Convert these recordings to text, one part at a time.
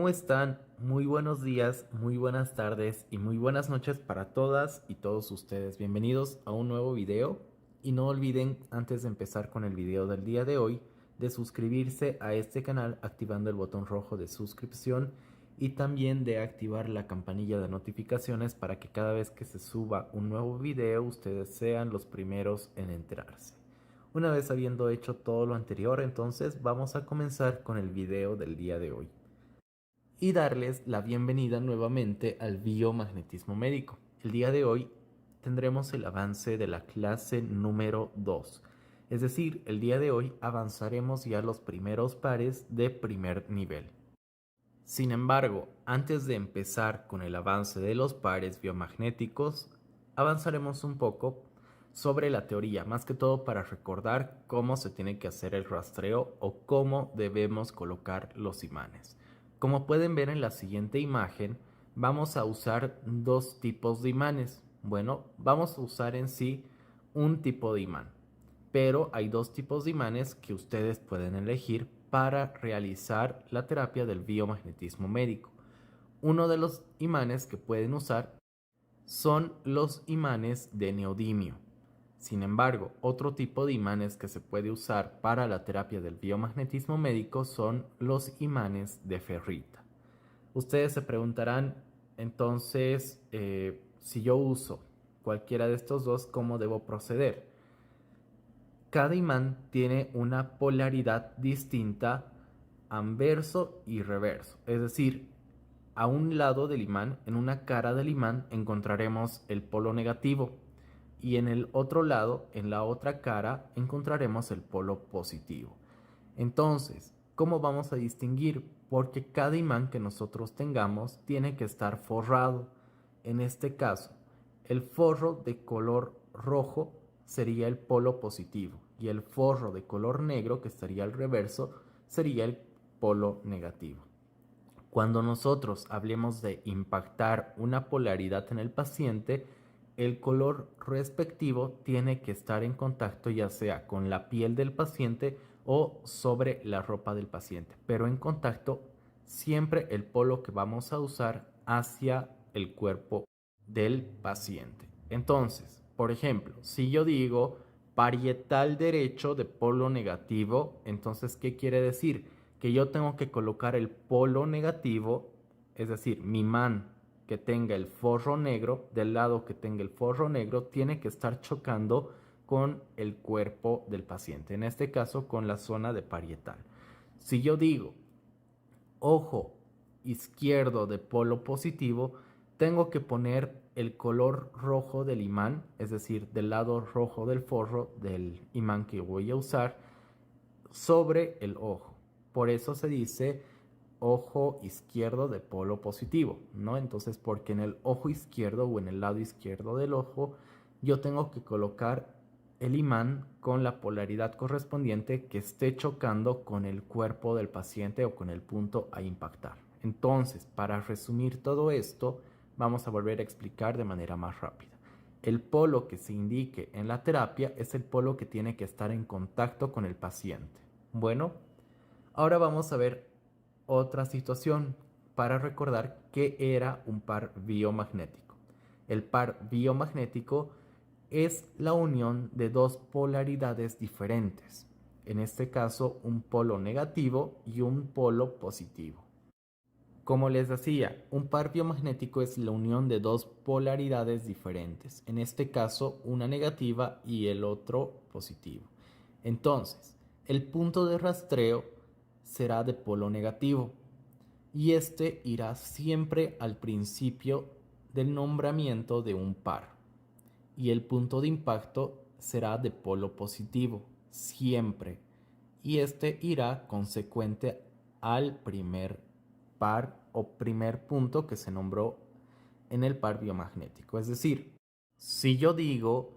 ¿Cómo están? Muy buenos días, muy buenas tardes y muy buenas noches para todas y todos ustedes. Bienvenidos a un nuevo video y no olviden, antes de empezar con el video del día de hoy, de suscribirse a este canal activando el botón rojo de suscripción y también de activar la campanilla de notificaciones para que cada vez que se suba un nuevo video ustedes sean los primeros en enterarse. Una vez habiendo hecho todo lo anterior, entonces vamos a comenzar con el video del día de hoy y darles la bienvenida nuevamente al biomagnetismo médico. El día de hoy tendremos el avance de la clase número 2. Es decir, el día de hoy avanzaremos ya los primeros pares de primer nivel. Sin embargo, antes de empezar con el avance de los pares biomagnéticos, avanzaremos un poco sobre la teoría, más que todo para recordar cómo se tiene que hacer el rastreo o cómo debemos colocar los imanes. Como pueden ver en la siguiente imagen, vamos a usar dos tipos de imanes. Bueno, vamos a usar en sí un tipo de imán, pero hay dos tipos de imanes que ustedes pueden elegir para realizar la terapia del biomagnetismo médico. Uno de los imanes que pueden usar son los imanes de neodimio. Sin embargo, otro tipo de imanes que se puede usar para la terapia del biomagnetismo médico son los imanes de ferrita. Ustedes se preguntarán, entonces, si yo uso cualquiera de estos dos, ¿cómo debo proceder? Cada imán tiene una polaridad distinta, anverso y reverso. Es decir, a un lado del imán, en una cara del imán, encontraremos el polo negativo y en el otro lado, en la otra cara, encontraremos el polo positivo. Entonces, ¿cómo vamos a distinguir? Porque cada imán que nosotros tengamos tiene que estar forrado. En este caso, el forro de color rojo sería el polo positivo y el forro de color negro, que estaría al reverso, sería el polo negativo. Cuando nosotros hablemos de impactar una polaridad en el paciente, el color respectivo tiene que estar en contacto ya sea con la piel del paciente o sobre la ropa del paciente, pero en contacto siempre el polo que vamos a usar hacia el cuerpo del paciente. Entonces, por ejemplo, si yo digo parietal derecho de polo negativo, entonces, ¿qué quiere decir? Que yo tengo que colocar el polo negativo, es decir, mi imán que tenga el forro negro, del lado que tenga el forro negro, tiene que estar chocando con el cuerpo del paciente, en este caso con la zona de parietal. Si yo digo ojo izquierdo de polo positivo, tengo que poner el color rojo del imán, es decir, del lado rojo del forro del imán que voy a usar, sobre el ojo. Por eso se dice ojo izquierdo de polo positivo, ¿no? Entonces, porque en el ojo izquierdo o en el lado izquierdo del ojo, yo tengo que colocar el imán con la polaridad correspondiente que esté chocando con el cuerpo del paciente o con el punto a impactar. Entonces, para resumir todo esto, vamos a volver a explicar de manera más rápida. El polo que se indique en la terapia es el polo que tiene que estar en contacto con el paciente. Bueno, ahora vamos a ver otra situación para recordar qué era un par biomagnético. El par biomagnético es la unión de dos polaridades diferentes, en este caso un polo negativo y un polo positivo. Como les decía, un par biomagnético es la unión de dos polaridades diferentes, en este caso una negativa y el otro positivo. Entonces, el punto de rastreo será de polo negativo y este irá siempre al principio del nombramiento de un par y el punto de impacto será de polo positivo, siempre, y este irá consecuente al primer par o primer punto que se nombró en el par biomagnético. Es decir, si yo digo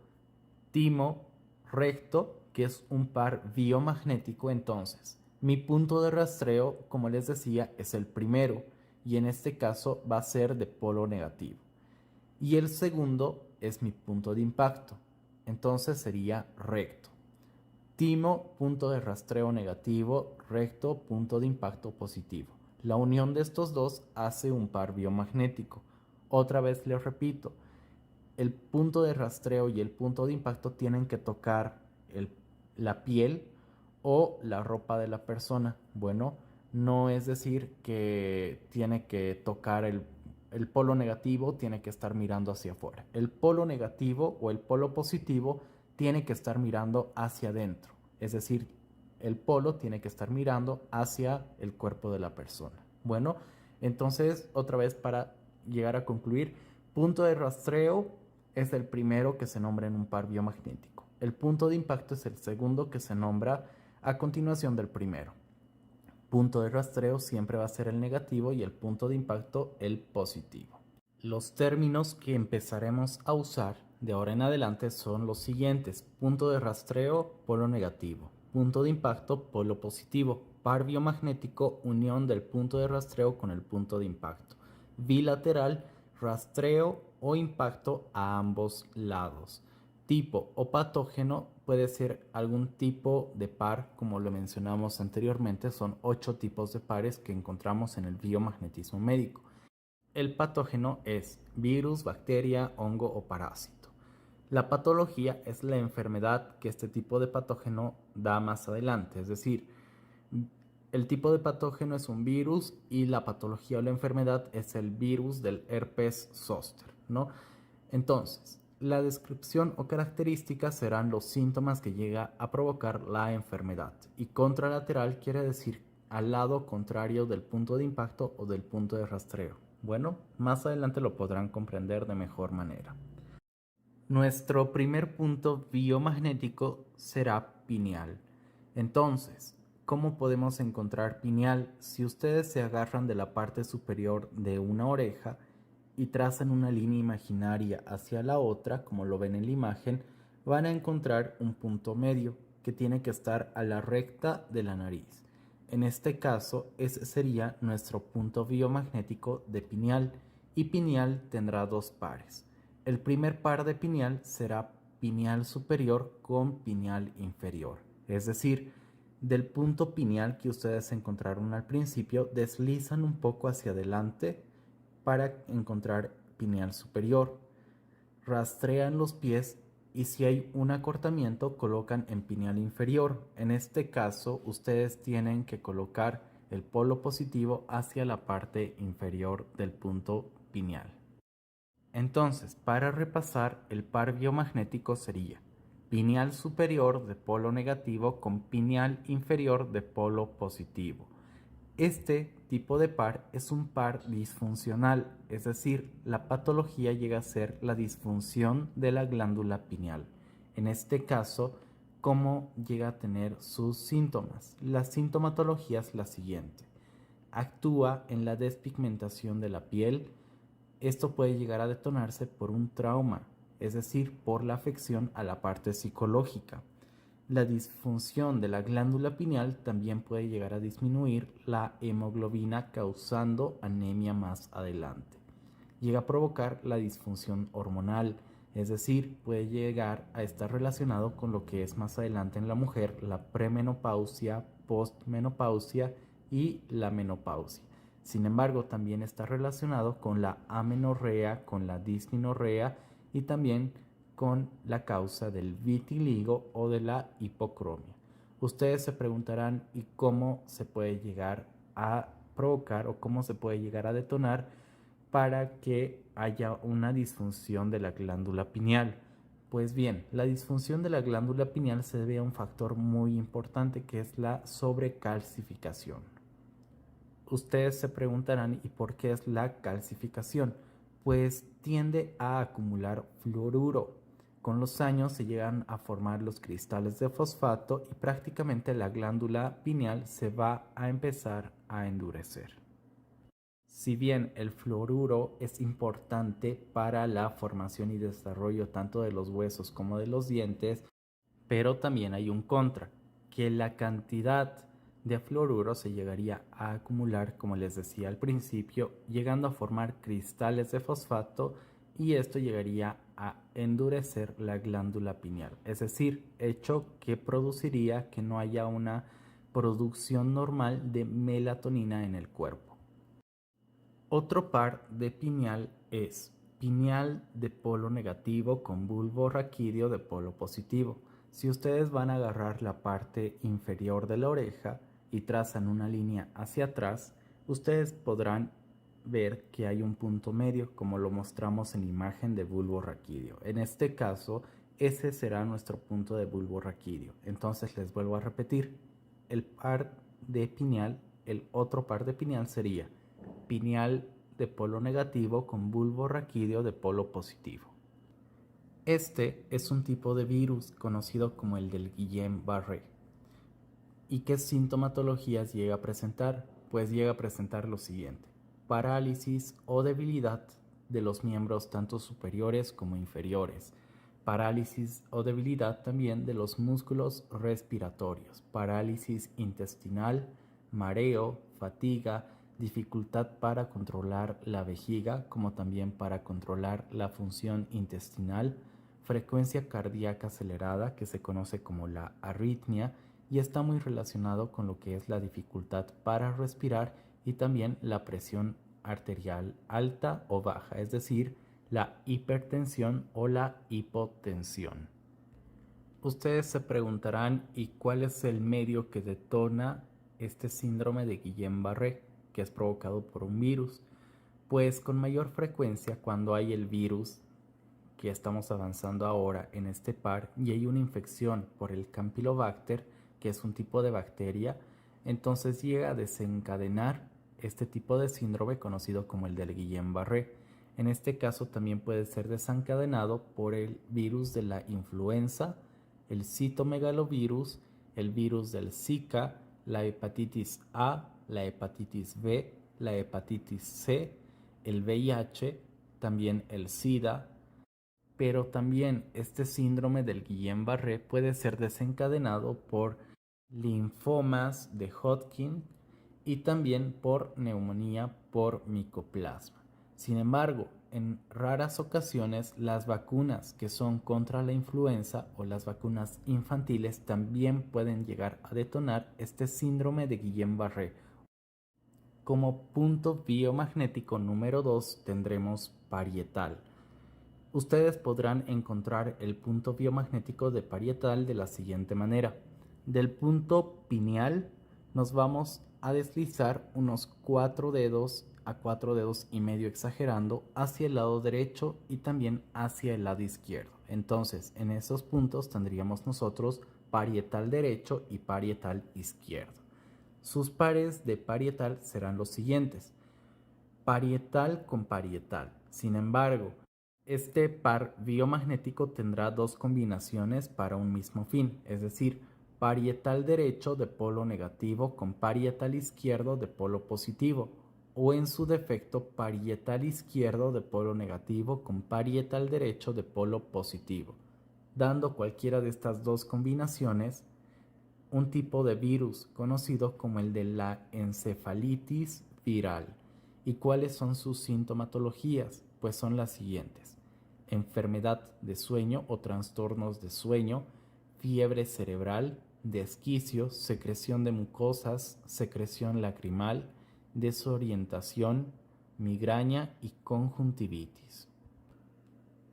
timo recto, que es un par biomagnético, entonces mi punto de rastreo, como les decía, es el primero y en este caso va a ser de polo negativo. Y el segundo es mi punto de impacto, entonces sería recto. Timo, punto de rastreo negativo, recto, punto de impacto positivo. La unión de estos dos hace un par biomagnético. Otra vez les repito, el punto de rastreo y el punto de impacto tienen que tocar la piel o la ropa de la persona. Bueno, no es decir que tiene que tocar el polo negativo, tiene que estar mirando hacia afuera. El polo negativo o el polo positivo tiene que estar mirando hacia adentro. Es decir, el polo tiene que estar mirando hacia el cuerpo de la persona. Bueno, entonces otra vez para llegar a concluir, punto de rastreo es el primero que se nombra en un par biomagnético. El punto de impacto es el segundo que se nombra a continuación del primero. Punto de rastreo siempre va a ser el negativo y el punto de impacto el positivo. Los términos que empezaremos a usar de ahora en adelante son los siguientes: punto de rastreo, polo negativo; punto de impacto, polo positivo; par biomagnético, unión del punto de rastreo con el punto de impacto; bilateral, rastreo o impacto a ambos lados; tipo o patógeno, puede ser algún tipo de par, como lo mencionamos anteriormente, son 8 tipos de pares que encontramos en el biomagnetismo médico. El patógeno es virus, bacteria, hongo o parásito. La patología es la enfermedad que este tipo de patógeno da más adelante, es decir, el tipo de patógeno es un virus y la patología o la enfermedad es el virus del herpes zóster, ¿no? Entonces, la descripción o características serán los síntomas que llega a provocar la enfermedad, y contralateral quiere decir al lado contrario del punto de impacto o del punto de rastreo. Bueno, más adelante lo podrán comprender de mejor manera. Nuestro primer punto biomagnético será pineal. Entonces, ¿cómo podemos encontrar pineal? Si ustedes se agarran de la parte superior de una oreja y trazan una línea imaginaria hacia la otra, como lo ven en la imagen, van a encontrar un punto medio que tiene que estar a la recta de la nariz. En este caso, ese sería nuestro punto biomagnético de pineal, y pineal tendrá dos pares. El primer par de pineal será pineal superior con pineal inferior, es decir, del punto pineal que ustedes encontraron al principio, deslizan un poco hacia adelante para encontrar pineal superior. Rastrean los pies y si hay un acortamiento colocan en pineal inferior. En este caso, ustedes tienen que colocar el polo positivo hacia la parte inferior del punto pineal. Entonces, para repasar, el par biomagnético sería pineal superior de polo negativo con pineal inferior de polo positivo. Este tipo de par es un par disfuncional, es decir, la patología llega a ser la disfunción de la glándula pineal. En este caso, ¿cómo llega a tener sus síntomas? La sintomatología es la siguiente: actúa en la despigmentación de la piel. Esto puede llegar a detonarse por un trauma, es decir, por la afección a la parte psicológica. La disfunción de la glándula pineal también puede llegar a disminuir la hemoglobina, causando anemia más adelante. Llega a provocar la disfunción hormonal, es decir, puede llegar a estar relacionado con lo que es más adelante en la mujer la premenopausia, postmenopausia y la menopausia. Sin embargo, también está relacionado con la amenorrea, con la dismenorrea y también con la causa del vitiligo o de la hipocromia. Ustedes se preguntarán, ¿y cómo se puede llegar a provocar o cómo se puede llegar a detonar para que haya una disfunción de la glándula pineal? Pues bien, la disfunción de la glándula pineal se debe a un factor muy importante, que es la sobrecalcificación. Ustedes se preguntarán, ¿y por qué es la calcificación? Pues tiende a acumular fluoruro. Con los años se llegan a formar los cristales de fosfato y prácticamente la glándula pineal se va a empezar a endurecer. Si bien el fluoruro es importante para la formación y desarrollo tanto de los huesos como de los dientes, pero también hay un contra, que la cantidad de fluoruro se llegaría a acumular, como les decía al principio, llegando a formar cristales de fosfato, y esto llegaría a endurecer la glándula pineal, es decir, hecho que produciría que no haya una producción normal de melatonina en el cuerpo. Otro par de pineal es pineal de polo negativo con bulbo raquídeo de polo positivo. Si ustedes van a agarrar la parte inferior de la oreja y trazan una línea hacia atrás, ustedes podrán ver que hay un punto medio, como lo mostramos en la imagen de bulbo raquídeo. En este caso, ese será nuestro punto de bulbo raquídeo. Entonces les vuelvo a repetir, el otro par de pineal sería pineal de polo negativo con bulbo raquídeo de polo positivo. Este es un tipo de virus conocido como el del Guillain-Barré. ¿Y qué sintomatologías llega a presentar? Pues llega a presentar lo siguiente: parálisis o debilidad de los miembros tanto superiores como inferiores, parálisis o debilidad también de los músculos respiratorios, parálisis intestinal, mareo, fatiga, dificultad para controlar la vejiga, como también para controlar la función intestinal, frecuencia cardíaca acelerada, que se conoce como la arritmia, y está muy relacionado con lo que es la dificultad para respirar y también la presión arterial alta o baja, es decir, la hipertensión o la hipotensión. Ustedes se preguntarán, ¿y cuál es el medio que detona este síndrome de Guillain-Barré, que es provocado por un virus? Pues con mayor frecuencia cuando hay el virus que estamos avanzando ahora en este par y hay una infección por el Campylobacter, que es un tipo de bacteria, entonces llega a desencadenar este tipo de síndrome conocido como el del Guillain-Barré. En este caso también puede ser desencadenado por el virus de la influenza, el citomegalovirus, el virus del Zika, la hepatitis A, la hepatitis B, la hepatitis C, el VIH, también el SIDA. Pero también este síndrome del Guillain-Barré puede ser desencadenado por linfomas de Hodgkin y también por neumonía por micoplasma. Sin embargo, en raras ocasiones las vacunas que son contra la influenza o las vacunas infantiles también pueden llegar a detonar este síndrome de Guillain-Barré. Como punto biomagnético número 2 tendremos parietal. Ustedes podrán encontrar el punto biomagnético de parietal de la siguiente manera. Del punto pineal nos vamos a deslizar unos 4 dedos a 4 dedos y medio exagerando hacia el lado derecho y también hacia el lado izquierdo. Entonces, en esos puntos tendríamos nosotros parietal derecho y parietal izquierdo. Sus pares de parietal serán los siguientes: parietal con parietal. Sin embargo, este par biomagnético tendrá dos combinaciones para un mismo fin, es decir, parietal derecho de polo negativo con parietal izquierdo de polo positivo, o en su defecto parietal izquierdo de polo negativo con parietal derecho de polo positivo. Dando cualquiera de estas dos combinaciones, un tipo de virus conocido como el de la encefalitis viral. ¿Y cuáles son sus sintomatologías? Pues son las siguientes: enfermedad de sueño o trastornos de sueño, fiebre cerebral, desquicios, secreción de mucosas, secreción lacrimal, desorientación, migraña y conjuntivitis.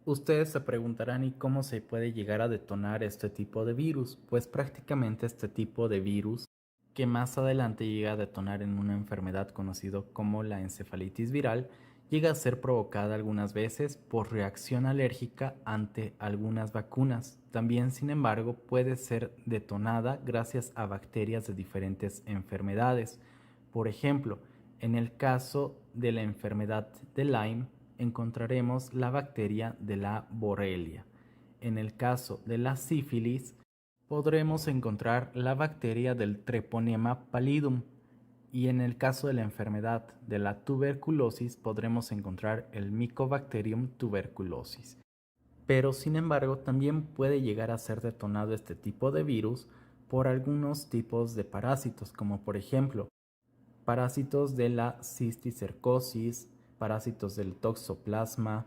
Ustedes se preguntarán, ¿y cómo se puede llegar a detonar este tipo de virus? Pues prácticamente este tipo de virus, que más adelante llega a detonar en una enfermedad conocida como la encefalitis viral, llega a ser provocada algunas veces por reacción alérgica ante algunas vacunas. También, sin embargo, puede ser detonada gracias a bacterias de diferentes enfermedades. Por ejemplo, en el caso de la enfermedad de Lyme, encontraremos la bacteria de la Borrelia. En el caso de la sífilis, podremos encontrar la bacteria del Treponema pallidum. Y en el caso de la enfermedad de la tuberculosis, podremos encontrar el Mycobacterium tuberculosis. Pero sin embargo, también puede llegar a ser detonado este tipo de virus por algunos tipos de parásitos, como por ejemplo parásitos de la cisticercosis, parásitos del toxoplasma,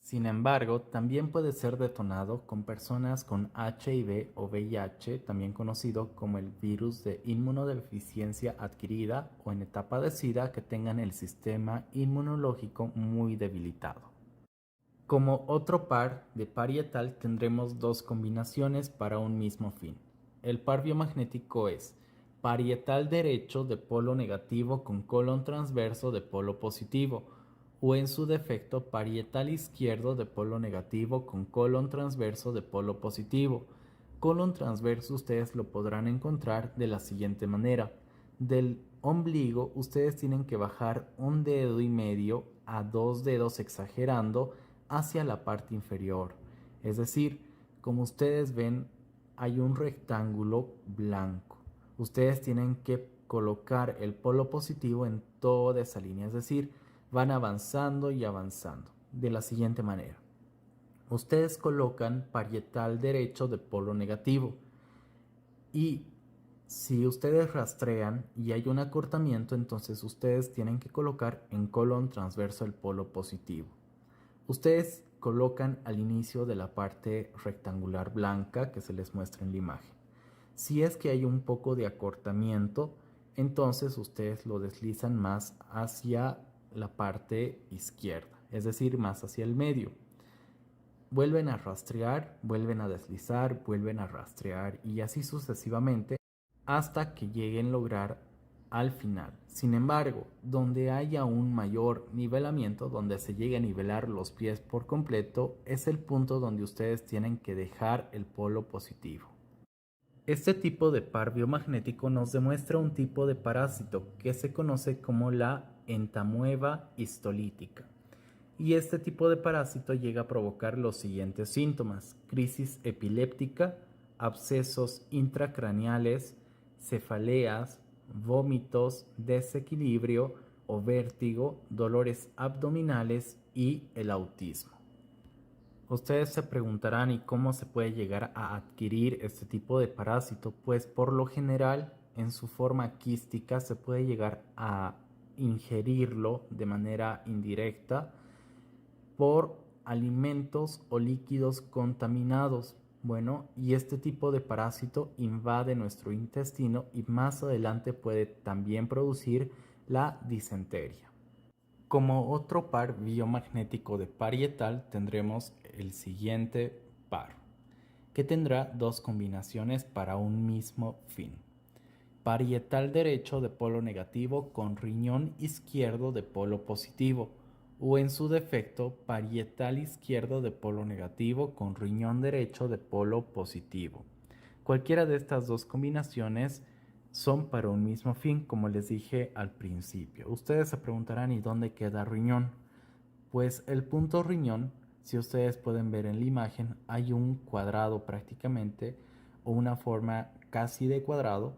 Sin embargo, también puede ser detonado con personas con HIV o VIH, también conocido como el virus de inmunodeficiencia adquirida o en etapa de SIDA que tengan el sistema inmunológico muy debilitado. Como otro par de parietal tendremos dos combinaciones para un mismo fin. El par biomagnético es parietal derecho de polo negativo con colon transverso de polo positivo, o en su defecto parietal izquierdo de polo negativo con colon transverso de polo positivo. Colon transverso ustedes lo podrán encontrar de la siguiente manera. Del ombligo ustedes tienen que bajar 1,5 dedos a 2 dedos exagerando hacia la parte inferior. Es decir, como ustedes ven, hay un rectángulo blanco. Ustedes tienen que colocar el polo positivo en toda esa línea, es decir, van avanzando y avanzando de la siguiente manera. Ustedes colocan parietal derecho de polo negativo y si ustedes rastrean y hay un acortamiento, entonces ustedes tienen que colocar en colon transverso el polo positivo. Ustedes colocan al inicio de la parte rectangular blanca que se les muestra en la imagen. Si es que hay un poco de acortamiento, entonces ustedes lo deslizan más hacia la parte izquierda, es decir, más hacia el medio. Vuelven a rastrear, vuelven a deslizar, vuelven a rastrear y así sucesivamente hasta que lleguen a lograr al final. Sin embargo, donde haya un mayor nivelamiento, donde se llegue a nivelar los pies por completo, es el punto donde ustedes tienen que dejar el polo positivo. Este tipo de par biomagnético nos demuestra un tipo de parásito que se conoce como la entamoeba histolítica. Y este tipo de parásito llega a provocar los siguientes síntomas: crisis epiléptica, abscesos intracraneales, cefaleas, vómitos, desequilibrio o vértigo, dolores abdominales y el autismo. Ustedes se preguntarán, ¿y cómo se puede llegar a adquirir este tipo de parásito? Pues por lo general, en su forma quística, se puede llegar a ingerirlo de manera indirecta por alimentos o líquidos contaminados. Bueno, y este tipo de parásito invade nuestro intestino y más adelante puede también producir la disentería. Como otro par biomagnético de parietal tendremos el siguiente par, que tendrá dos combinaciones para un mismo fin. Parietal derecho de polo negativo con riñón izquierdo de polo positivo, o en su defecto parietal izquierdo de polo negativo con riñón derecho de polo positivo. Cualquiera de estas dos combinaciones son para un mismo fin, como les dije al principio. Ustedes se preguntarán, ¿y dónde queda riñón? Pues el punto riñón, si ustedes pueden ver en la imagen, hay un cuadrado prácticamente o una forma casi de cuadrado.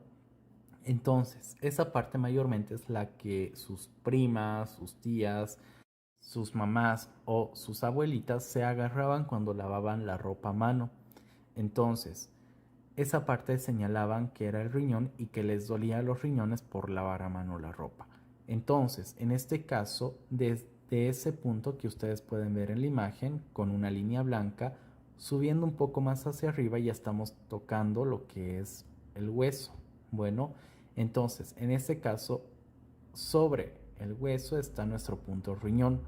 Entonces, esa parte mayormente es la que sus primas, sus tías, sus mamás o sus abuelitas se agarraban cuando lavaban la ropa a mano. Entonces, esa parte señalaban que era el riñón y que les dolía los riñones por lavar a mano la ropa. Entonces, en este caso, desde ese punto que ustedes pueden ver en la imagen, con una línea blanca, subiendo un poco más hacia arriba ya estamos tocando lo que es el hueso. Bueno, entonces, en este caso, sobre el hueso está nuestro punto riñón.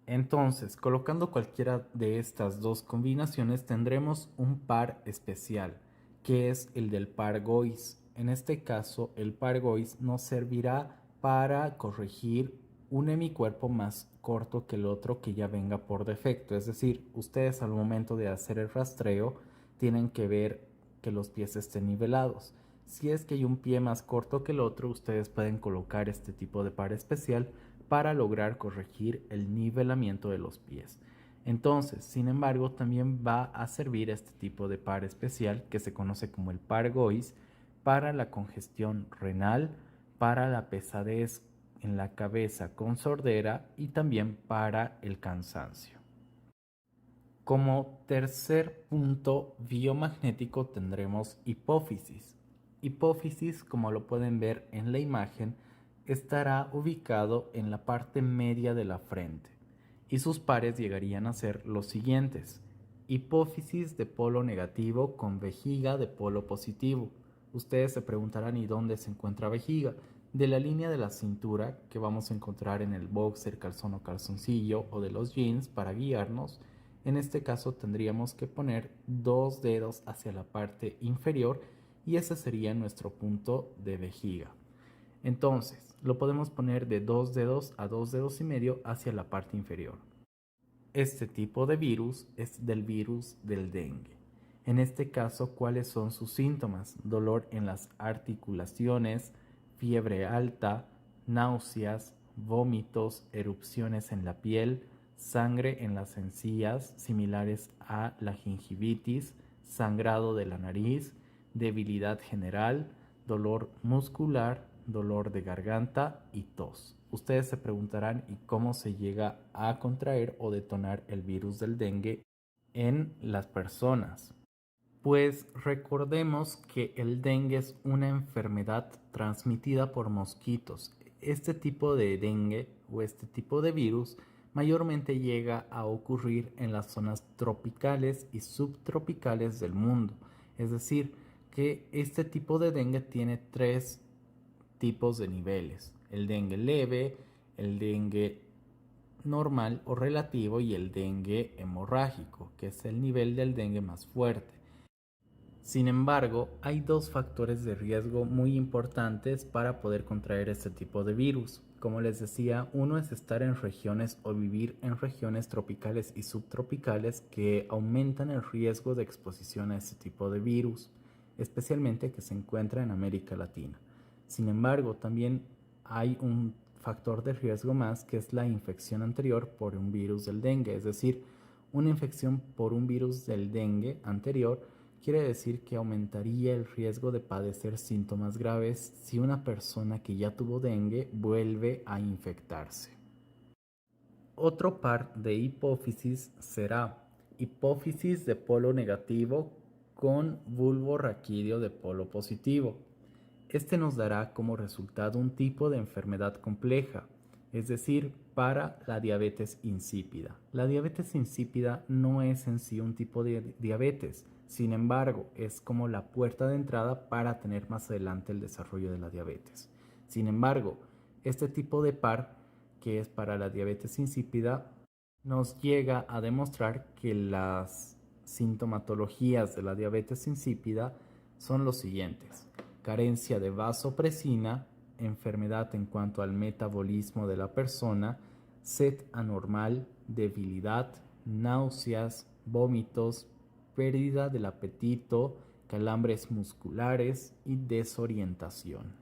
Entonces, colocando cualquiera de estas dos combinaciones tendremos un par especial, que es el del par Gois. En este caso, el par Gois nos servirá para corregir un hemicuerpo más corto que el otro que ya venga por defecto. Es decir, ustedes al momento de hacer el rastreo tienen que ver que los pies estén nivelados. Si es que hay un pie más corto que el otro, ustedes pueden colocar este tipo de par especial para lograr corregir el nivelamiento de los pies. Entonces, sin embargo, también va a servir este tipo de par especial que se conoce como el par Gois para la congestión renal, para la pesadez en la cabeza con sordera y también para el cansancio. Como tercer punto biomagnético tendremos hipófisis. Hipófisis, como lo pueden ver en la imagen, estará ubicado en la parte media de la frente y sus pares llegarían a ser los siguientes: hipófisis de polo negativo con vejiga de polo positivo. Ustedes se preguntarán, ¿y dónde se encuentra vejiga? De la línea de la cintura que vamos a encontrar en el boxer, calzón o calzoncillo o de los jeans para guiarnos. En este caso tendríamos que poner 2 dedos hacia la parte inferior y ese sería nuestro punto de vejiga. Entonces, lo podemos poner de 2 dedos a 2 dedos y medio hacia la parte inferior. Este tipo de virus es del virus del dengue. En este caso, ¿cuáles son sus síntomas? Dolor en las articulaciones, fiebre alta, náuseas, vómitos, erupciones en la piel, sangre en las encías similares a la gingivitis, sangrado de la nariz, debilidad general, dolor muscular, dolor de garganta y tos. Ustedes se preguntarán, ¿y cómo se llega a contraer o detonar el virus del dengue en las personas? Pues recordemos que el dengue es una enfermedad transmitida por mosquitos. Este tipo de dengue o este tipo de virus mayormente llega a ocurrir en las zonas tropicales y subtropicales del mundo. Es decir, que este tipo de dengue tiene 3 tipos de niveles: el dengue leve, el dengue normal o relativo y el dengue hemorrágico, que es el nivel del dengue más fuerte. Sin embargo, hay 2 factores de riesgo muy importantes para poder contraer este tipo de virus. Como les decía, uno es estar en regiones o vivir en regiones tropicales y subtropicales que aumentan el riesgo de exposición a este tipo de virus, especialmente que se encuentra en América Latina. Sin embargo, también hay un factor de riesgo más, que es la infección anterior por un virus del dengue. Es decir, una infección por un virus del dengue anterior quiere decir que aumentaría el riesgo de padecer síntomas graves si una persona que ya tuvo dengue vuelve a infectarse. Otro par de hipófisis será hipófisis de polo negativo con bulbo raquídeo de polo positivo. Este nos dará como resultado un tipo de enfermedad compleja, es decir, para la diabetes insípida. La diabetes insípida no es en sí un tipo de diabetes, sin embargo, es como la puerta de entrada para tener más adelante el desarrollo de la diabetes. Sin embargo, este tipo de par, que es para la diabetes insípida, nos llega a demostrar que las sintomatologías de la diabetes insípida son los siguientes: carencia de vasopresina, enfermedad en cuanto al metabolismo de la persona, sed anormal, debilidad, náuseas, vómitos, pérdida del apetito, calambres musculares y desorientación.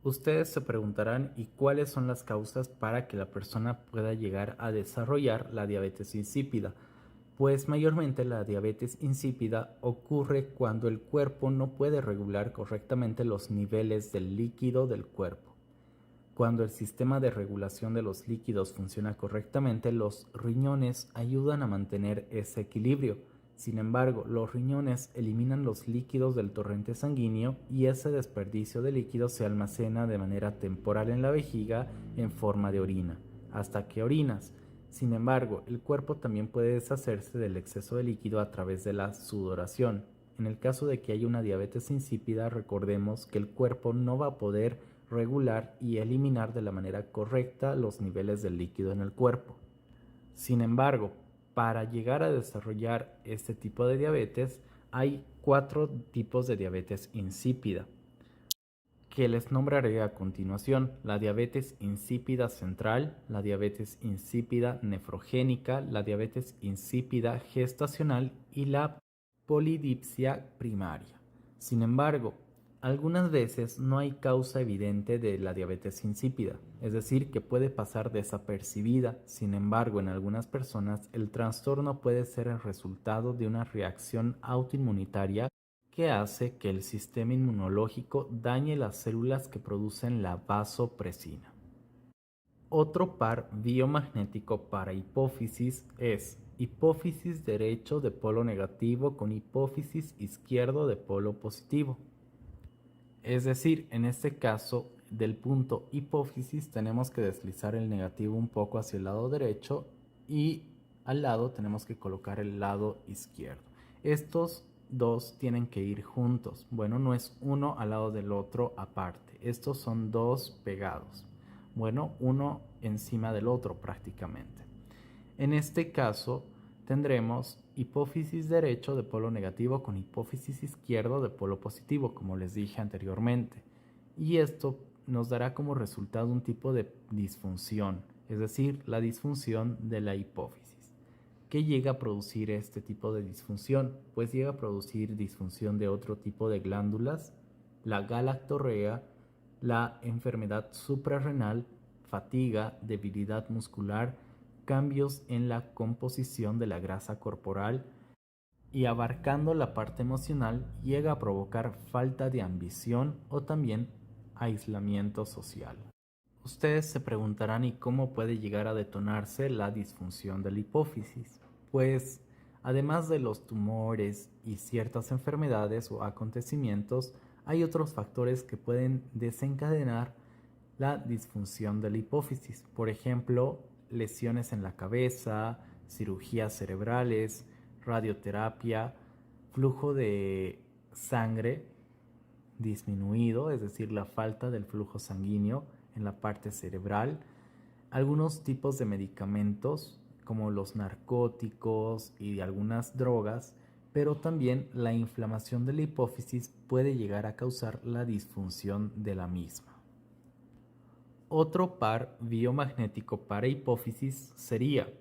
Ustedes se preguntarán, ¿y cuáles son las causas para que la persona pueda llegar a desarrollar la diabetes insípida? Pues mayormente la diabetes insípida ocurre cuando el cuerpo no puede regular correctamente los niveles del líquido del cuerpo. Cuando el sistema de regulación de los líquidos funciona correctamente, los riñones ayudan a mantener ese equilibrio. Sin embargo, los riñones eliminan los líquidos del torrente sanguíneo y ese desperdicio de líquidos se almacena de manera temporal en la vejiga en forma de orina, hasta que orinas. Sin embargo, el cuerpo también puede deshacerse del exceso de líquido a través de la sudoración. En el caso de que haya una diabetes insípida, recordemos que el cuerpo no va a poder regular y eliminar de la manera correcta los niveles del líquido en el cuerpo. Sin embargo, para llegar a desarrollar este tipo de diabetes, hay 4 tipos de diabetes insípida, que les nombraré a continuación: la diabetes insípida central, la diabetes insípida nefrogénica, la diabetes insípida gestacional y la polidipsia primaria. Sin embargo, algunas veces no hay causa evidente de la diabetes insípida, es decir, que puede pasar desapercibida. Sin embargo, en algunas personas el trastorno puede ser el resultado de una reacción autoinmunitaria que hace que el sistema inmunológico dañe las células que producen la vasopresina. Otro par biomagnético para hipófisis es hipófisis derecho de polo negativo con hipófisis izquierdo de polo positivo. Es decir, en este caso, del punto hipófisis tenemos que deslizar el negativo un poco hacia el lado derecho y al lado tenemos que colocar el lado izquierdo. Estos dos tienen que ir juntos. Bueno, no es uno al lado del otro aparte. Estos son dos pegados. Bueno, uno encima del otro prácticamente. En este caso tendremos hipófisis derecho de polo negativo con hipófisis izquierdo de polo positivo, como les dije anteriormente. Y esto nos dará como resultado un tipo de disfunción, es decir, la disfunción de la hipófisis. ¿Qué llega a producir este tipo de disfunción? Pues llega a producir disfunción de otro tipo de glándulas, la galactorrea, la enfermedad suprarrenal, fatiga, debilidad muscular, cambios en la composición de la grasa corporal y abarcando la parte emocional llega a provocar falta de ambición o también aislamiento social. Ustedes se preguntarán, ¿y cómo puede llegar a detonarse la disfunción de la hipófisis? Pues, además de los tumores y ciertas enfermedades o acontecimientos, hay otros factores que pueden desencadenar la disfunción de la hipófisis. Por ejemplo, lesiones en la cabeza, cirugías cerebrales, radioterapia, flujo de sangre disminuido, es decir, la falta del flujo sanguíneo en la parte cerebral, algunos tipos de medicamentos como los narcóticos y algunas drogas, pero también la inflamación de la hipófisis puede llegar a causar la disfunción de la misma. Otro par biomagnético para hipófisis sería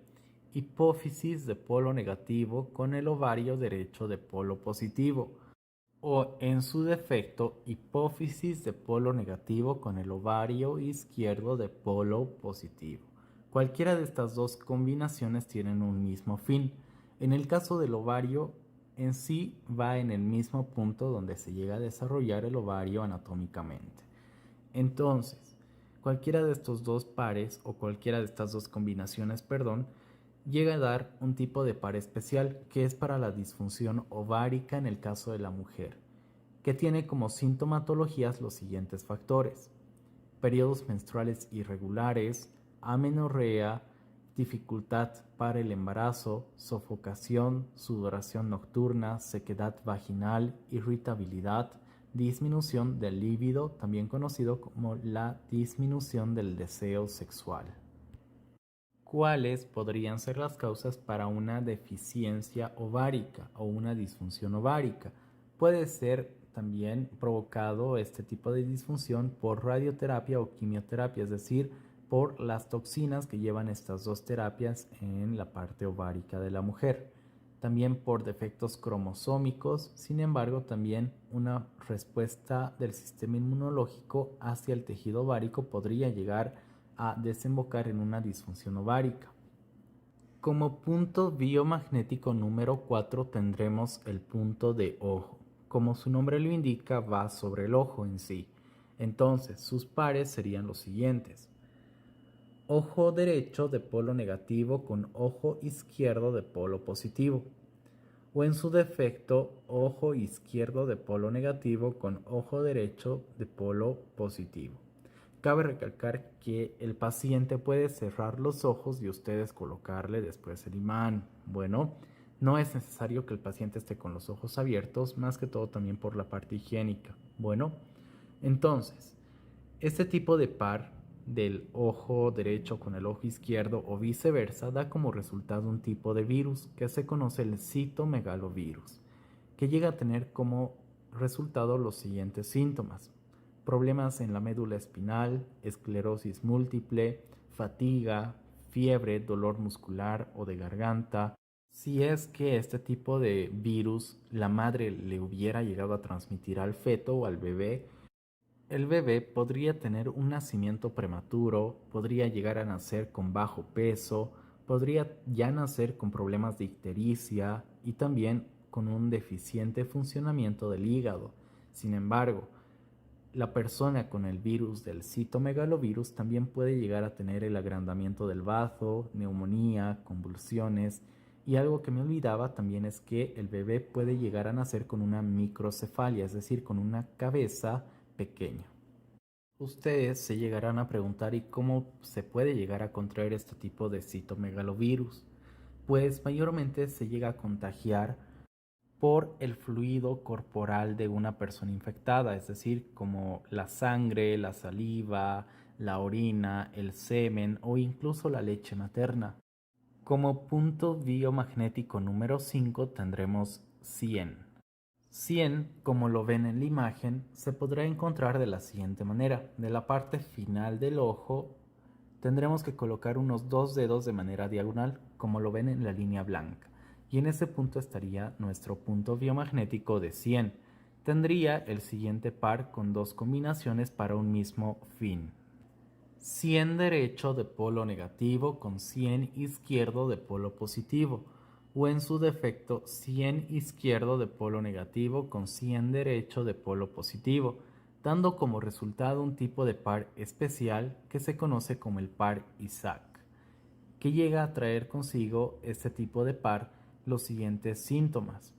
hipófisis de polo negativo con el ovario derecho de polo positivo, o en su defecto hipófisis de polo negativo con el ovario izquierdo de polo positivo. Cualquiera de estas dos combinaciones tienen un mismo fin. En el caso del ovario en sí va en el mismo punto donde se llega a desarrollar el ovario anatómicamente. Entonces, cualquiera de estos dos pares o cualquiera de estas dos combinaciones, llega a dar un tipo de par especial que es para la disfunción ovárica en el caso de la mujer, que tiene como sintomatologías los siguientes factores: periodos menstruales irregulares, amenorrea, dificultad para el embarazo, sofocación, sudoración nocturna, sequedad vaginal, irritabilidad, disminución del líbido, también conocido como la disminución del deseo sexual. ¿Cuáles podrían ser las causas para una deficiencia ovárica o una disfunción ovárica? Puede ser también provocado este tipo de disfunción por radioterapia o quimioterapia, es decir, por las toxinas que llevan estas dos terapias en la parte ovárica de la mujer. También por defectos cromosómicos, sin embargo, también una respuesta del sistema inmunológico hacia el tejido ovárico podría llegar a desembocar en una disfunción ovárica. Como punto biomagnético número 4 tendremos el punto de ojo. Como su nombre lo indica, va sobre el ojo en sí. Entonces, sus pares serían los siguientes: ojo derecho de polo negativo con ojo izquierdo de polo positivo, o en su defecto, ojo izquierdo de polo negativo con ojo derecho de polo positivo. Cabe recalcar que el paciente puede cerrar los ojos y ustedes colocarle después el imán. Bueno, no es necesario que el paciente esté con los ojos abiertos, más que todo también por la parte higiénica. Bueno, entonces, este tipo de par del ojo derecho con el ojo izquierdo o viceversa da como resultado un tipo de virus que se conoce el citomegalovirus, que llega a tener como resultado los siguientes síntomas: problemas en la médula espinal, esclerosis múltiple, fatiga, fiebre, dolor muscular o de garganta. Si es que este tipo de virus la madre le hubiera llegado a transmitir al feto o al bebé, el bebé podría tener un nacimiento prematuro, podría llegar a nacer con bajo peso, podría ya nacer con problemas de ictericia y también con un deficiente funcionamiento del hígado. Sin embargo, la persona con el virus del citomegalovirus también puede llegar a tener el agrandamiento del bazo, neumonía, convulsiones, y algo que me olvidaba también es que el bebé puede llegar a nacer con una microcefalia, es decir, con una cabeza pequeña. Ustedes se llegarán a preguntar ¿y cómo se puede llegar a contraer este tipo de citomegalovirus? Pues mayormente se llega a contagiar por el fluido corporal de una persona infectada, es decir, como la sangre, la saliva, la orina, el semen o incluso la leche materna. Como punto biomagnético número 5 tendremos 100. 100, como lo ven en la imagen, se podrá encontrar de la siguiente manera. De la parte final del ojo tendremos que colocar unos dos dedos de manera diagonal, como lo ven en la línea blanca. Y en ese punto estaría nuestro punto biomagnético de 100. Tendría el siguiente par con dos combinaciones para un mismo fin. 100 derecho de polo negativo con 100 izquierdo de polo positivo, o en su defecto 100 izquierdo de polo negativo con 100 derecho de polo positivo, dando como resultado un tipo de par especial que se conoce como el par Isaac, que llega a traer consigo este tipo de par los siguientes síntomas: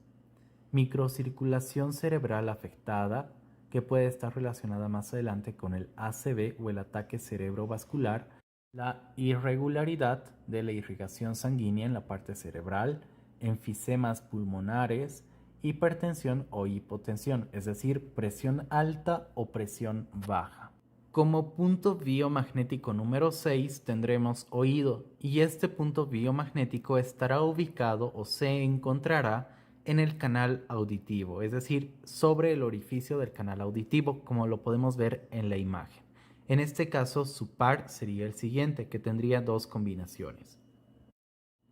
microcirculación cerebral afectada, que puede estar relacionada más adelante con el ACV o el ataque cerebrovascular, la irregularidad de la irrigación sanguínea en la parte cerebral, enfisemas pulmonares, hipertensión o hipotensión, es decir, presión alta o presión baja. Como punto biomagnético número 6 tendremos oído, y este punto biomagnético estará ubicado o se encontrará en el canal auditivo, es decir, sobre el orificio del canal auditivo, como lo podemos ver en la imagen. En este caso, su par sería el siguiente, que tendría dos combinaciones: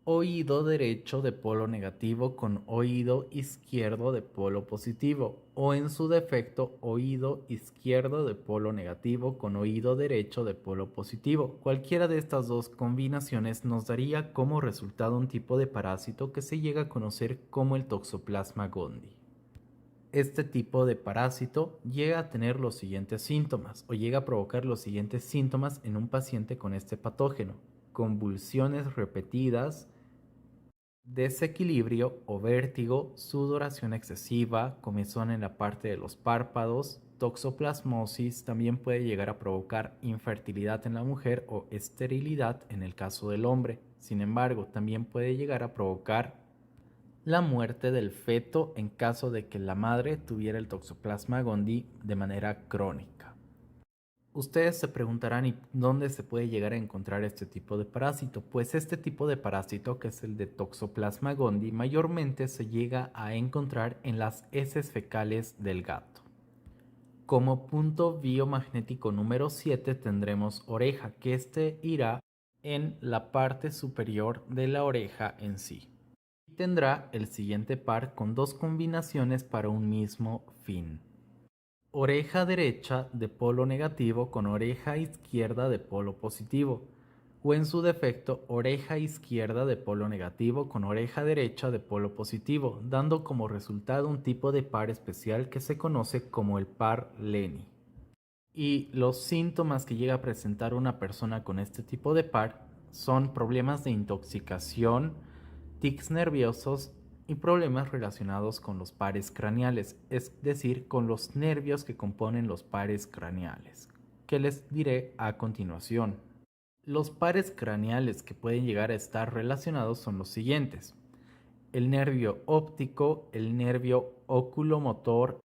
oído derecho de polo negativo con oído izquierdo de polo positivo, o en su defecto oído izquierdo de polo negativo con oído derecho de polo positivo. Cualquiera de estas dos combinaciones nos daría como resultado un tipo de parásito que se llega a conocer como el Toxoplasma gondii. Este tipo de parásito llega a tener los siguientes síntomas o llega a provocar los siguientes síntomas en un paciente con este patógeno: convulsiones repetidas, desequilibrio o vértigo, sudoración excesiva, comezón en la parte de los párpados, toxoplasmosis. También puede llegar a provocar infertilidad en la mujer o esterilidad en el caso del hombre. Sin embargo, también puede llegar a provocar la muerte del feto en caso de que la madre tuviera el Toxoplasma gondii de manera crónica. Ustedes se preguntarán, ¿y dónde se puede llegar a encontrar este tipo de parásito? Pues este tipo de parásito, que es el de Toxoplasma gondii, mayormente se llega a encontrar en las heces fecales del gato. Como punto biomagnético número 7 tendremos oreja, que este irá en la parte superior de la oreja en sí. Y tendrá el siguiente par con dos combinaciones para un mismo fin: oreja derecha de polo negativo con oreja izquierda de polo positivo, o en su defecto oreja izquierda de polo negativo con oreja derecha de polo positivo, dando como resultado un tipo de par especial que se conoce como el par Lenny. Y los síntomas que llega a presentar una persona con este tipo de par son problemas de intoxicación, tics nerviosos y problemas relacionados con los pares craneales, es decir, con los nervios que componen los pares craneales, que les diré a continuación. Los pares craneales que pueden llegar a estar relacionados son los siguientes: el nervio óptico, el nervio oculomotor,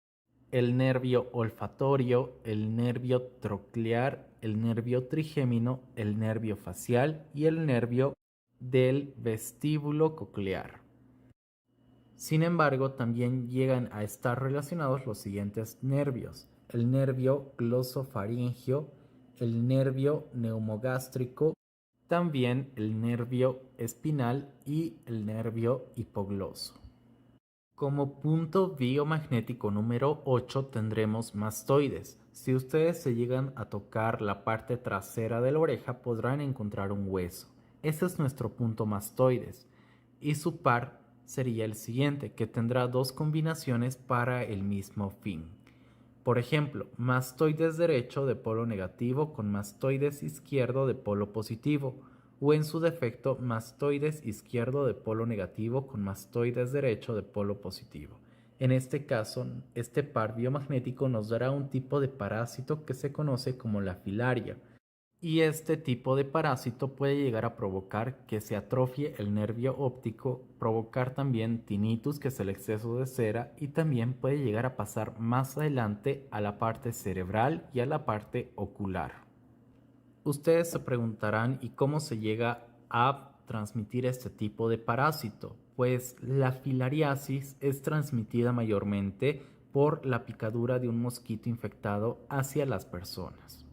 el nervio olfatorio, el nervio troclear, el nervio trigémino, el nervio facial y el nervio del vestíbulo coclear. Sin embargo, también llegan a estar relacionados los siguientes nervios: el nervio glosofaringeo, el nervio neumogástrico, también el nervio espinal y el nervio hipogloso. Como punto biomagnético número 8 tendremos mastoides. Si ustedes se llegan a tocar la parte trasera de la oreja podrán encontrar un hueso. Ese es nuestro punto mastoides. Y su par sería el siguiente, que tendrá dos combinaciones para el mismo fin. Por ejemplo, mastoides derecho de polo negativo con mastoides izquierdo de polo positivo, o en su defecto mastoides izquierdo de polo negativo con mastoides derecho de polo positivo. En este caso, este par biomagnético nos dará un tipo de parásito que se conoce como la filaria. Y este tipo de parásito puede llegar a provocar que se atrofie el nervio óptico, provocar también tinnitus, que es el exceso de cera, y también puede llegar a pasar más adelante a la parte cerebral y a la parte ocular. Ustedes se preguntarán, ¿y cómo se llega a transmitir este tipo de parásito? Pues la filariasis es transmitida mayormente por la picadura de un mosquito infectado hacia las personas.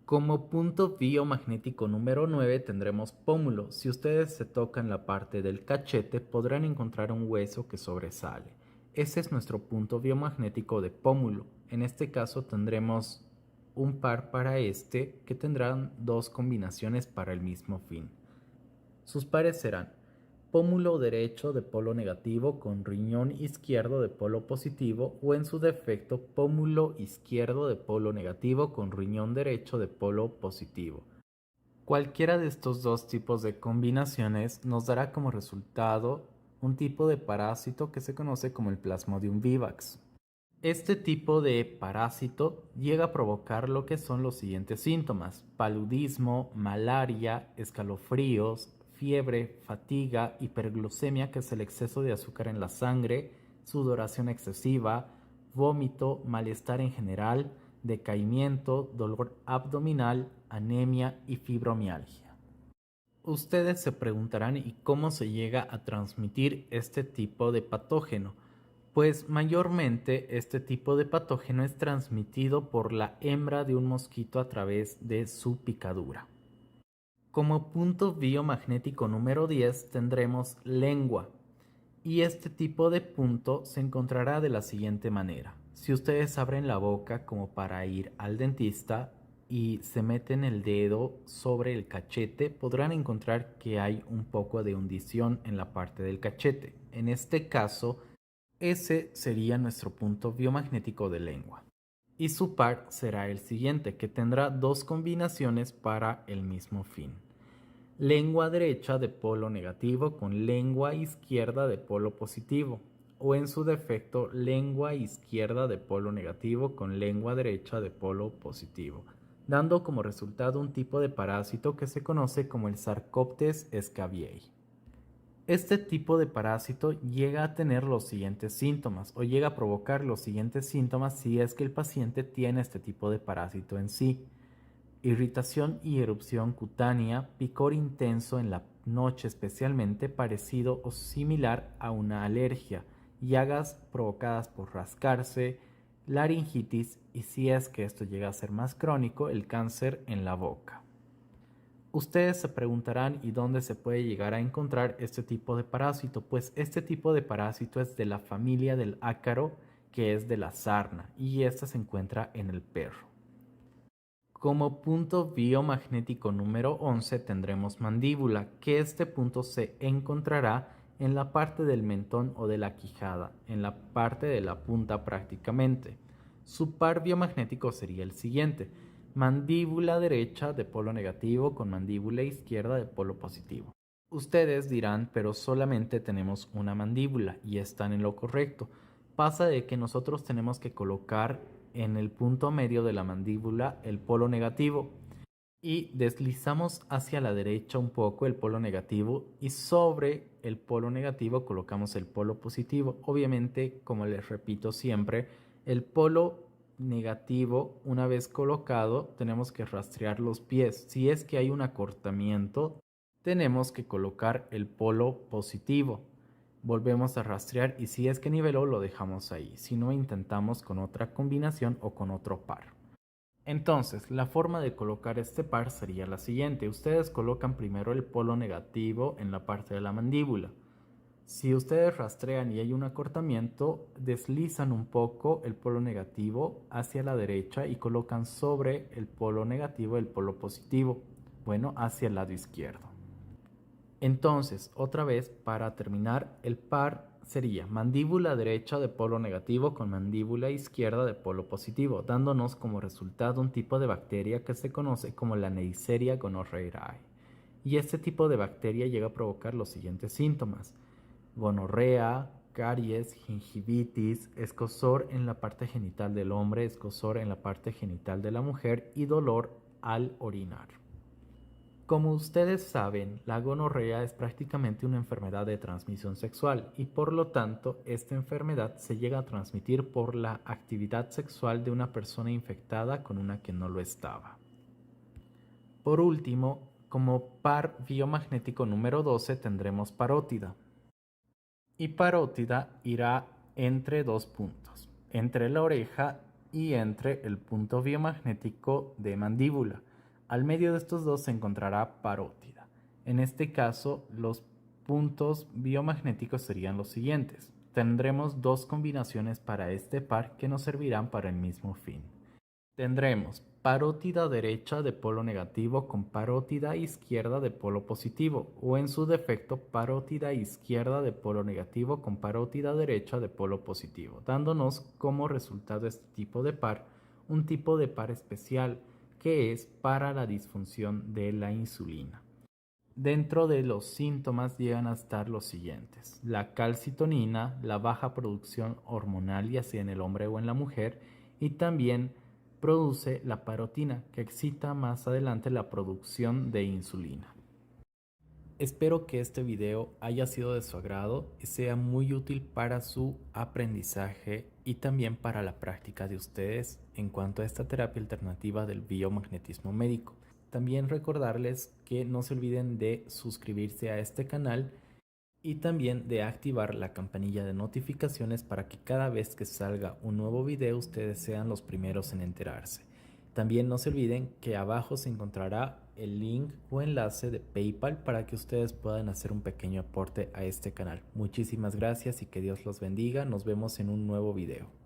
Como punto biomagnético número 9 tendremos pómulo. Si ustedes se tocan la parte del cachete podrán encontrar un hueso que sobresale. Ese es nuestro punto biomagnético de pómulo. En este caso tendremos un par para este que tendrán dos combinaciones para el mismo fin. Sus pares serán pómulo derecho de polo negativo con riñón izquierdo de polo positivo o en su defecto pómulo izquierdo de polo negativo con riñón derecho de polo positivo. Cualquiera de estos dos tipos de combinaciones nos dará como resultado un tipo de parásito que se conoce como el Plasmodium vivax. Este tipo de parásito llega a provocar lo que son los siguientes síntomas: paludismo, malaria, escalofríos, fiebre, fatiga, hiperglucemia, que es el exceso de azúcar en la sangre, sudoración excesiva, vómito, malestar en general, decaimiento, dolor abdominal, anemia y fibromialgia. Ustedes se preguntarán, ¿y cómo se llega a transmitir este tipo de patógeno? Pues mayormente este tipo de patógeno es transmitido por la hembra de un mosquito a través de su picadura. Como punto biomagnético número 10 tendremos lengua. Y este tipo de punto se encontrará de la siguiente manera. Si ustedes abren la boca como para ir al dentista y se meten el dedo sobre el cachete, podrán encontrar que hay un poco de hundición en la parte del cachete. En este caso, ese sería nuestro punto biomagnético de lengua. Y su par será el siguiente, que tendrá dos combinaciones para el mismo fin: lengua derecha de polo negativo con lengua izquierda de polo positivo, o en su defecto lengua izquierda de polo negativo con lengua derecha de polo positivo, dando como resultado un tipo de parásito que se conoce como el Sarcoptes scabiei. Este tipo de parásito llega a tener los siguientes síntomas o llega a provocar los siguientes síntomas si es que el paciente tiene este tipo de parásito en sí: irritación y erupción cutánea, picor intenso en la noche especialmente parecido o similar a una alergia, llagas provocadas por rascarse, laringitis y, si es que esto llega a ser más crónico, el cáncer en la boca. Ustedes se preguntarán, ¿y dónde se puede llegar a encontrar este tipo de parásito? Pues este tipo de parásito es de la familia del ácaro, que es de la sarna, y esta se encuentra en el perro. Como punto biomagnético número 11 tendremos mandíbula, que este punto se encontrará en la parte del mentón o de la quijada, en la parte de la punta prácticamente. Su par biomagnético sería el siguiente: mandíbula derecha de polo negativo con mandíbula izquierda de polo positivo. Ustedes dirán, pero solamente tenemos una mandíbula, y están en lo correcto. Pasa de que nosotros tenemos que colocar en el punto medio de la mandíbula el polo negativo y deslizamos hacia la derecha un poco el polo negativo, y sobre el polo negativo colocamos el polo positivo. Obviamente, como les repito siempre, el polo negativo, una vez colocado, tenemos que rastrear los pies. Si es que hay un acortamiento, tenemos que colocar el polo positivo. Volvemos a rastrear y si es que niveló, lo dejamos ahí. Si no, intentamos con otra combinación o con otro par. Entonces, la forma de colocar este par sería la siguiente. Ustedes colocan primero el polo negativo en la parte de la mandíbula. Si ustedes rastrean y hay un acortamiento, deslizan un poco el polo negativo hacia la derecha y colocan sobre el polo negativo el polo positivo, bueno, hacia el lado izquierdo. Entonces, otra vez, para terminar, el par sería mandíbula derecha de polo negativo con mandíbula izquierda de polo positivo, dándonos como resultado un tipo de bacteria que se conoce como la Neisseria gonorrhoeae. Y este tipo de bacteria llega a provocar los siguientes síntomas: gonorrea, caries, gingivitis, escozor en la parte genital del hombre, escozor en la parte genital de la mujer y dolor al orinar. Como ustedes saben, la gonorrea es prácticamente una enfermedad de transmisión sexual y por lo tanto esta enfermedad se llega a transmitir por la actividad sexual de una persona infectada con una que no lo estaba. Por último, como par biomagnético número 12 tendremos parótida. Y parótida irá entre dos puntos, entre la oreja y entre el punto biomagnético de mandíbula. Al medio de estos dos se encontrará parótida. En este caso, los puntos biomagnéticos serían los siguientes. Tendremos dos combinaciones para este par que nos servirán para el mismo fin. Tendremos parótida derecha de polo negativo con parótida izquierda de polo positivo, o en su defecto parótida izquierda de polo negativo con parótida derecha de polo positivo, dándonos como resultado este tipo de par un tipo de par especial que es para la disfunción de la insulina. Dentro de los síntomas llegan a estar los siguientes: la calcitonina, la baja producción hormonal ya sea en el hombre o en la mujer, y también produce la parotina, que excita más adelante la producción de insulina. Espero que este video haya sido de su agrado y sea muy útil para su aprendizaje y también para la práctica de ustedes en cuanto a esta terapia alternativa del biomagnetismo médico. También recordarles que no se olviden de suscribirse a este canal y también de activar la campanilla de notificaciones para que cada vez que salga un nuevo video ustedes sean los primeros en enterarse. También no se olviden que abajo se encontrará el link o enlace de PayPal para que ustedes puedan hacer un pequeño aporte a este canal. Muchísimas gracias y que Dios los bendiga. Nos vemos en un nuevo video.